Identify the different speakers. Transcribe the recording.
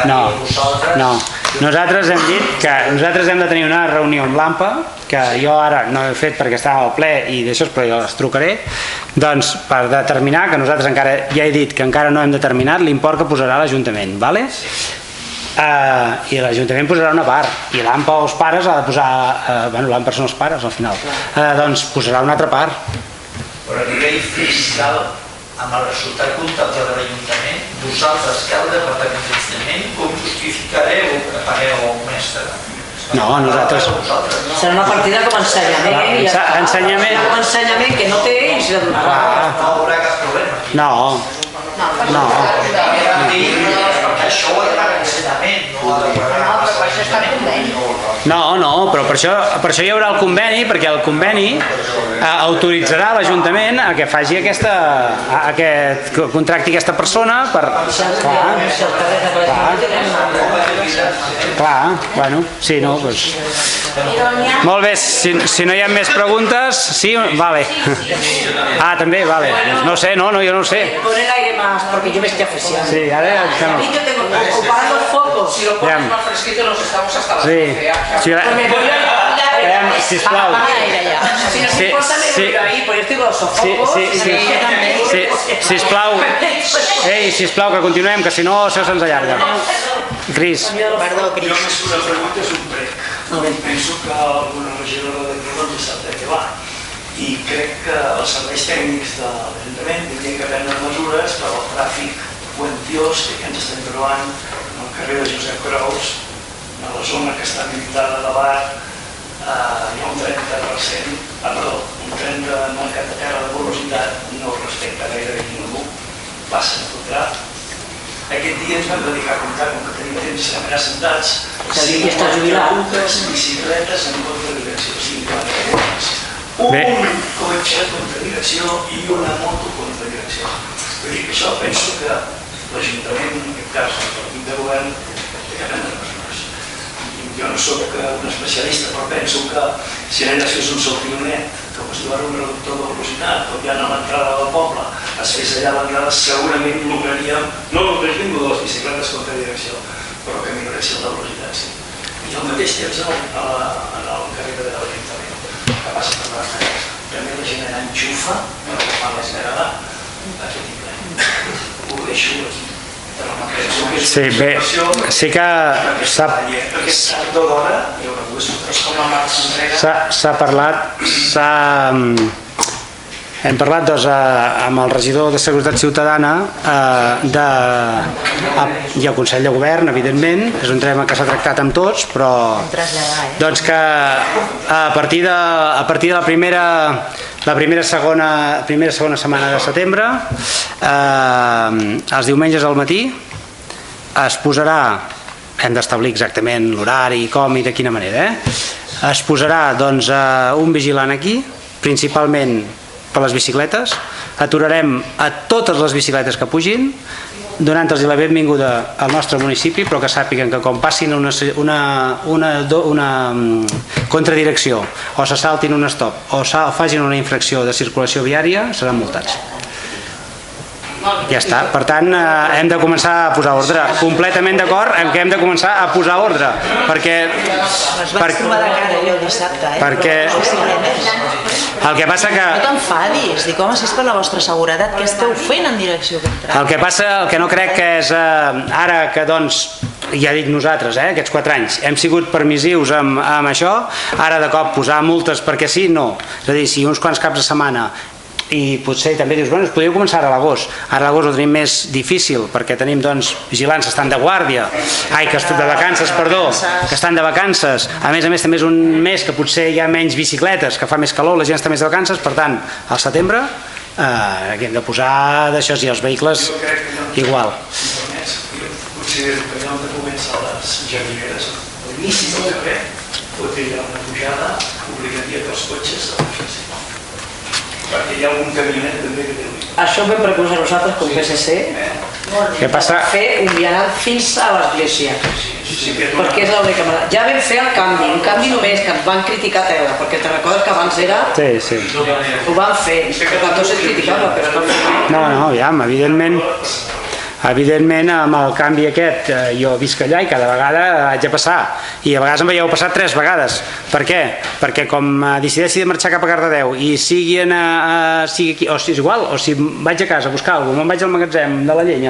Speaker 1: No. Nosaltres hem dit que nosaltres hem de tenir una reunió amb l'AMPA, que jo ara no he fet perquè estava al ple i d'això, però jo els trucaré, doncs per determinar que nosaltres encara, ja he dit que encara no hem determinat l'import que posarà l'Ajuntament, ¿vale? I l'Ajuntament posarà una part i l'AMPA o els pares ha de posar, bueno, l'AMPA són els pares al final, doncs posarà una altra part.
Speaker 2: Però a nivell fiscal, amb el resultat comptable de l'Ajuntament, vosaltres, que el Departament d'Ensenyament, com justificareu que pagueu un mestre?
Speaker 1: No, nosaltres...
Speaker 3: Serà una partida com ensenyament. Ensenyament que no té i s'ha de donar.
Speaker 2: No haurà cap problema.
Speaker 1: No.
Speaker 2: Això ho ha de pagar l'ensenyament, no ha de pagar l'ensenyament.
Speaker 1: No, però per això hi haurà el conveni, perquè el conveni autoritzarà l'Ajuntament a que faci que contracti aquesta persona per... Clar, bueno, sí, no, doncs... Molt bé, si no hi ha més preguntes, sí, vale. També, vale. No sé, no, jo no ho sé.
Speaker 3: Pon el aire más, porque yo me estoy ofreciendo.
Speaker 1: Sí, ara...
Speaker 3: Yo tengo ocupando los focos.
Speaker 4: Si lo pones más fresquito nos estamos hasta las 12.
Speaker 1: Sisplau.
Speaker 3: Si nos importa me voy ahí, porque yo estoy con los sofocos.
Speaker 1: Sisplau, que continuem, que si no això se'ns allarga. Cris.
Speaker 3: Perdó, Cris.
Speaker 5: Jo més que una pregunta és un prec. Penso que alguna regidora de Cremona sap de què va. I crec que els serveis tècnics de l'Ajuntament tindrien que prendre mesures per al tràfic quantiós que ens estem trobant al carrer de Josep Creus, a la zona que està habilitada de bar, hi ha un 30%, un tren de mercat de terra de velocitat, no respecta gairebé ningú, passen a fotre. Aquest dia ens vam dedicar a comptar, com que tenim temps allà sentats, 5 bicicletes en contradirecció, 5 un cotxe contradirecció i una moto contradirecció. Vull dir que això penso que l'Ajuntament, en aquest cas el partit de govern, té que prendre mesures. Jo no soc un especialista, però penso que si allà es fes un saltionet, que es diu un reductor de velocitat, o ja a l'entrada del poble, es fes allà l'entrada, segurament lograríem, no lograríem de les bicicletes contra direcció, però que milloressin la velocitat, sí. I al mateix temps en el carrer de l'Ajuntament, que passa per les neres, també la gent allà enxufa, per agafar l'esnerada, aquest ple. Ho deixo aquí.
Speaker 1: Sí, bé, sí que s'ha parlat, hem parlat doncs, amb el regidor de Seguretat Ciutadana i el Consell de Govern, evidentment, és un tema que s'ha tractat amb tots, però doncs que a partir de la primera segona setmana de setembre, els diumenges al matí es posarà, hem d'establir exactament l'horari, com i de quina manera, es posarà doncs, un vigilant aquí, principalment per les bicicletes, aturarem a totes les bicicletes que pugin, donant-los la benvinguda al nostre municipi, però que sàpiguen que quan passin una contradirecció o se saltin un stop o facin una infracció de circulació viària seran multats. Ja està, per tant hem de començar a posar ordre, completament d'acord en que hem de començar a posar ordre, perquè el que passa que...
Speaker 6: No t'enfadis, dic, home, si és per la vostra seguretat, què esteu fent en direcció contrària?
Speaker 1: El que passa, el que no crec que és ara que doncs, ja dic nosaltres, aquests 4 anys hem sigut permissius amb això, ara de cop posar multes perquè sí, no, és a dir, si uns quants caps de setmana i potser també dius, bueno, es podria començar ara a l'agost. Ara a l'agost ho tenim més difícil perquè tenim doncs vigilants que estan de guàrdia, que estan de vacances, perdó, que estan de vacances. A més també és un mes que potser hi ha menys bicicletes, que fa més calor, la gent està més de vacances, per tant, al setembre hem de posar d'això i els vehicles igual.
Speaker 5: Considero que allà on comença les jardineres, a l'inici del carrer, pot haver una pujada obligaria que els cotxes perquè hi ha algun camionet també que té el...
Speaker 3: Això ho vam proposar nosaltres com PSC, fer un vianant fins a l'església, perquè és l'única manera. Ja vam fer el canvi només, que ens van criticar terra, perquè te recordes que abans era...
Speaker 1: Sí.
Speaker 3: Ho van fer, per tant tots es criticaven, però no...
Speaker 1: No, aviam, evidentment Evidentment, amb el canvi aquest, jo visc allà i cada vegada haig de passar, i a vegades em veieu passar 3 vegades. Per què? Perquè com decideixi de marxar cap a Cardedeu i sigui aquí, o si és igual, o si vaig a casa a buscar alguna cosa, me'n vaig al magatzem de la llenya